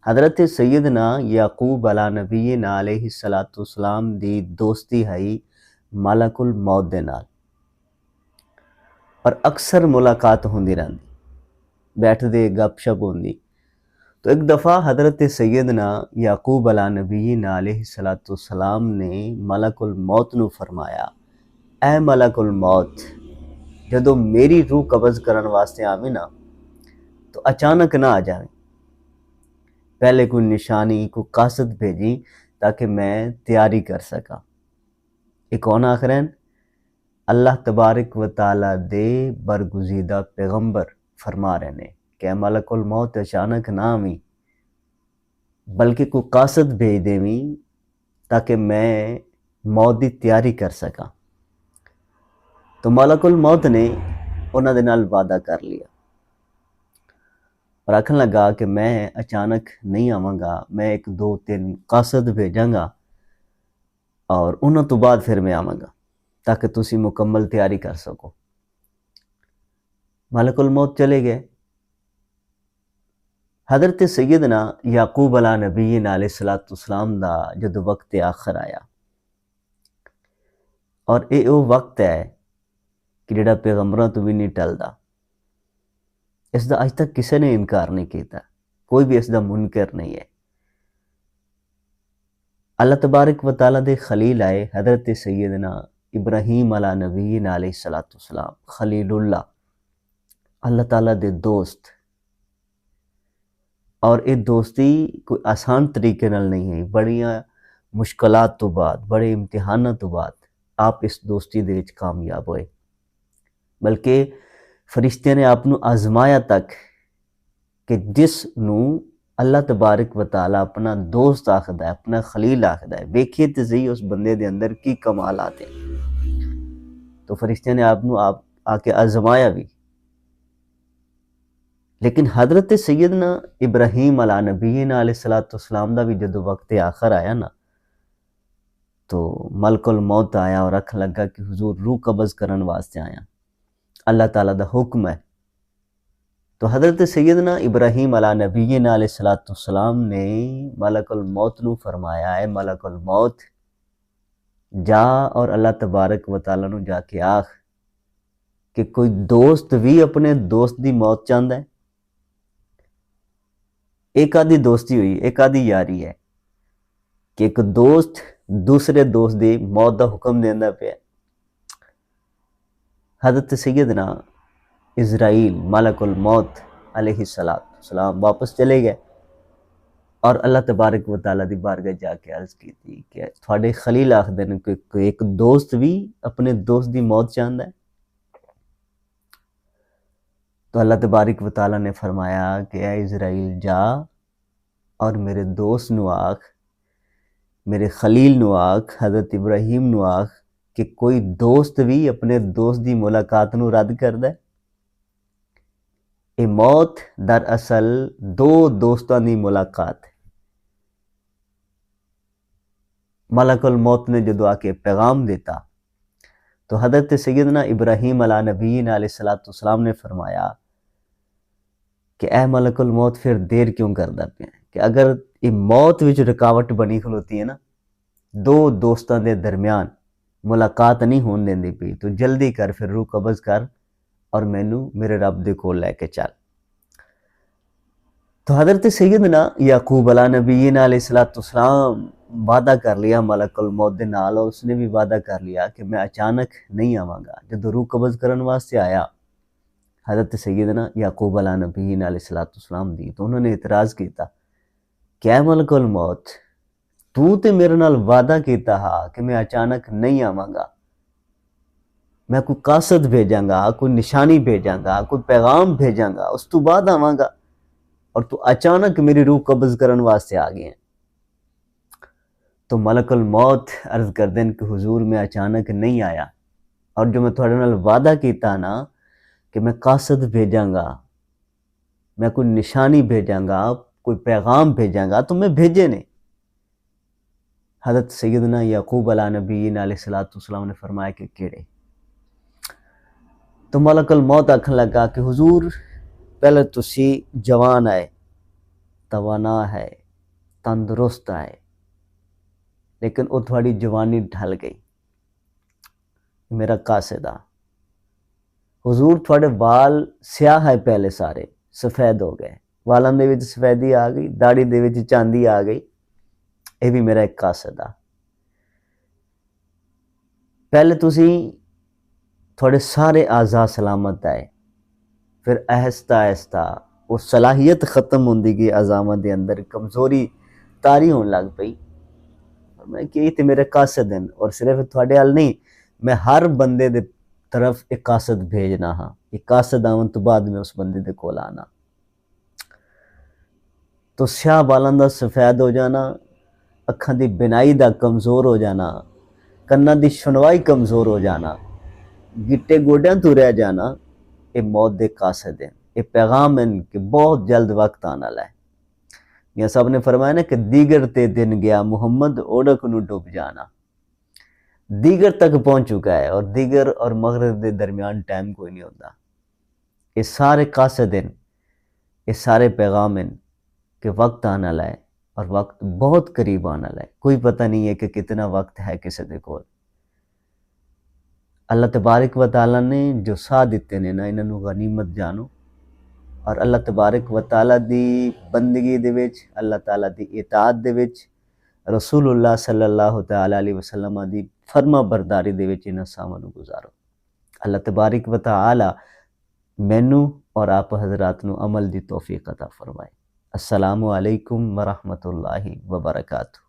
حضرت سیدنا یعقوب علی نبینا علیہ الصلوۃ والسلام دی دوستی ہے ملک الموت دے نال، اور اکثر ملاقات ہوندی رہندی، بیٹھ دے گپ شپ ہوندی۔ تو ایک دفعہ حضرت سیدنا یعقوب علی نبینا علیہ الصلوۃ والسلام نے ملک الموت نو فرمایا، اے ملک الموت، جدو میری روح قبض کرن واسطے آویں نا تو اچانک نہ آ جائیں، پہلے کوئی نشانی کوئی قاصد بھیجی تاکہ میں تیاری کر سکا۔ یہ کون آخرین؟ اللہ تبارک و تعالیٰ دے برگزیدہ پیغمبر فرما رہے نے کہ اے ملک الموت اچانک نہ آویں، بلکہ کوئی قاصد بھیج دیویں تاکہ میں موت دی تیاری کر سکا۔ تو ملک الموت نے انہاں دے نال وعدہ کر لیا اور آکھن لگا کہ میں اچانک نہیں آواں گا، میں 1-2-3 قاصد بھیجاں گا اور انہاں تو بعد پھر میں آواں گا تاکہ تسی مکمل تیاری کر سکو۔ ملک الموت چلے گئے۔ حضرت سیدنا یعقوب علی نبینا علیہ الصلوۃ والسلام دا جدو وقت آخر آیا، اور یہ وہ وقت ہے کہ جڑا پیغمبراں تو بھی نہیں ٹلدا، اس دا اج تک کسی نے انکار نہیں کیتا، کوئی بھی اس دا منکر نہیں ہے۔ اللہ تبارک و تعالیٰ دے خلیل آئے حضرت سیدنا ابراہیم علی نبینا علیہ الصلوۃ والسلام، خلیل اللہ تعالیٰ دے دوست، اور یہ دوستی کوئی آسان طریقے نال نہیں ہے، بڑیاں مشکلات تو بعد، بڑے امتحانات تو بعد آپ اس دوستی دے وچ کامیاب ہوئے، بلکہ فرشتے نے آپ نو آزمایا تک کہ جس نو اللہ تبارک و تعالیٰ اپنا دوست آخدا ہے، اپنا خلیل آخدا ہے، ویکھیے تے صحیح اس بندے دے اندر کی کمالات ہیں۔ تو فرشتے نے آپ نو آ کے آزمایا بھی، لیکن حضرت سیدنا ابراہیم علی نبینا علیہ الصلوۃ والسلام دا بھی جدو وقت آخر آیا نا تو ملک الموت آیا اور رکھ لگا کہ حضور روح قبض کرن واسطے آیا، اللہ تعالیٰ دا حکم ہے۔ تو حضرت سیدنا ابراہیم علی نبینا علیہ الصلوۃ والسلام نے ملک الموت نو فرمایا، اے ملک الموت، جا اور اللہ تبارک و تعالیٰ نو جا کے آخ کہ کوئی دوست بھی اپنے دوست دی موت چاہندا ہے۔ ایک آدھی دوستی ہوئی، ایک آدھی یاری ہے کہ ایک دوست دوسرے دوست دی موت دا حکم دیندا پیا۔ حضرت سیدنا اسرائیل ملک الموت علیہ السلام واپس چلے گئے اور اللہ تبارک و تعالیٰ دی بارگاہ جا کے عرض کی تھی کہ تھوڑے خلیل آخدے نے کہ ایک دوست بھی اپنے دوست دی موت چاہندا ہے۔ تو اللہ تبارک و تعالیٰ نے فرمایا کہ اے اسرائیل، جا اور میرے دوست نو آخ، میرے خلیل نو آخ، حضرت ابراہیم نو آخ کہ کوئی دوست بھی اپنے دوست دی ملاقات نو رد کردا ہے۔ یہ موت دراصل دو دوستاں دی ملاقات ہے۔ ملک الموت نے جدو آ کے پیغام دیتا تو حضرت سیدنا ابراہیم علی نبینا علیہ الصلوۃ والسلام نے فرمایا کہ اے ملک الموت، پھر دیر کیوں کردا پیا ہے کہ اگر یہ موت وچ رکاوٹ بنی کھلوتی ہے نا، دو دوستاں دے درمیان ملاقات نہیں ہون دیندی پئی، تو جلدی کر، پھر روح قبض کر اور مینوں میرے رب دے کول لے کے چل۔ تو حضرت سیدنا یعقوب علی نبینا علیہ الصلوۃ والسلام وعدہ کر لیا ملک الموت دے نال، اور اس نے بھی وعدہ کر لیا کہ میں اچانک نہیں آواں گا۔ جب روح قبض کرن واسطے آیا حضرت سیدنا یعقوب علی نبینا علیہ الصلوۃ والسلام دی، تو انہوں نے اعتراض کیتا کہ اے ملک الموت، تو تے میرے نال وعدہ کیتا ہا کہ میں اچانک نہیں آواں گا، میں کوئی قاصد بھیجاں گا، کوئی نشانی بھیجاں گا، کوئی پیغام بھیجاں گا، اس تو بعد آواں گا، اور تو اچانک میری روح قبض کرن واسطے آ گئے ہیں۔ تو ملک الموت عرض کر دیں کہ حضور میں اچانک نہیں آیا، اور جو میں تھوڑے نال وعدہ کیتا نا کہ میں قاصد بھیجاں گا، میں کوئی نشانی بھیجاں گا، کوئی پیغام بھیجاں گا، تو میں بھیجے نے۔ حضرت سیدنا یعقوب علی نبینا علیہ الصلوۃ والسلام نے فرمایا کہ کیڑے؟ تو ملک الموت آکھن لگا کہ حضور، پہلے تسی جوان آئے، توانا ہے، تندرست ہے، لیکن وہ تھوڑی جوانی ڈھل گئی۔ میرا قاصد آ حضور تھوڑے وال سیاہ ہے پہلے سارے سفید ہو گئے، والاں دے وچ سفیدی آ گئی، داڑھی دے وچ چاندی آ گئی، یہ بھی میرا ایک قاصد آ۔ پہلے تسی تھوڑے سارے اعضاء سلامت آئے، پھر آہستہ آہستہ وہ صلاحیت ختم ہوندی گئی اعضاء دے اندر، کمزوری تاری ہون لگ پئی۔ میں کہ یہ تے میرے قاصد ہیں، اور صرف تھوڑے حال نہیں، میں ہر بندے دے طرف ایک قاصد بھیجنا ہاں، ایک قاصد آون تو بعد میں اس بندے دے کول آنا۔ تو سیاہ بالاں دا سفید ہو جانا، اکھاں دی بینائی دا کمزور ہو جانا، کناں دی سنوائی کمزور ہو جانا، گٹے گوڈیاں تو رہ جانا، یہ موت دے قاصد ہیں، یہ پیغام ہیں کہ بہت جلد وقت آنا لائے۔ میاں صاحب نے فرمایا نا کہ دیگر تے دن گیا محمد اوڑک نو ڈوب جانا، دیگر تک پہنچ چکا ہے، اور دیگر اور مغرب دے درمیان ٹائم کوئی نہیں ہوتا۔ یہ سارے قاصد ہیں، یہ سارے پیغام ہیں کہ وقت آنا لائے، اور وقت بہت قریب آنا لائے، کوئی پتہ نہیں ہے کہ کتنا وقت ہے کسی دے کول۔ اللہ تبارک و تعالیٰ نے جو سا دیتے نے نا، انہوں غنیمت جانو، اور اللہ تبارک و تعالیٰ دی بندگی دے وچ، اللہ تعالیٰ دی اطاعت دے وچ، رسول اللہ صلی اللہ تعالیٰ علیہ وسلم دی فرما برداری دے وچ انہاں ساماں نو گزارو۔ اللہ تبارک و تعالیٰ مینوں اور آپ حضرات نو عمل دی توفیق عطا فرمائے۔ السلام علیکم ورحمۃ اللہ وبرکاتہ۔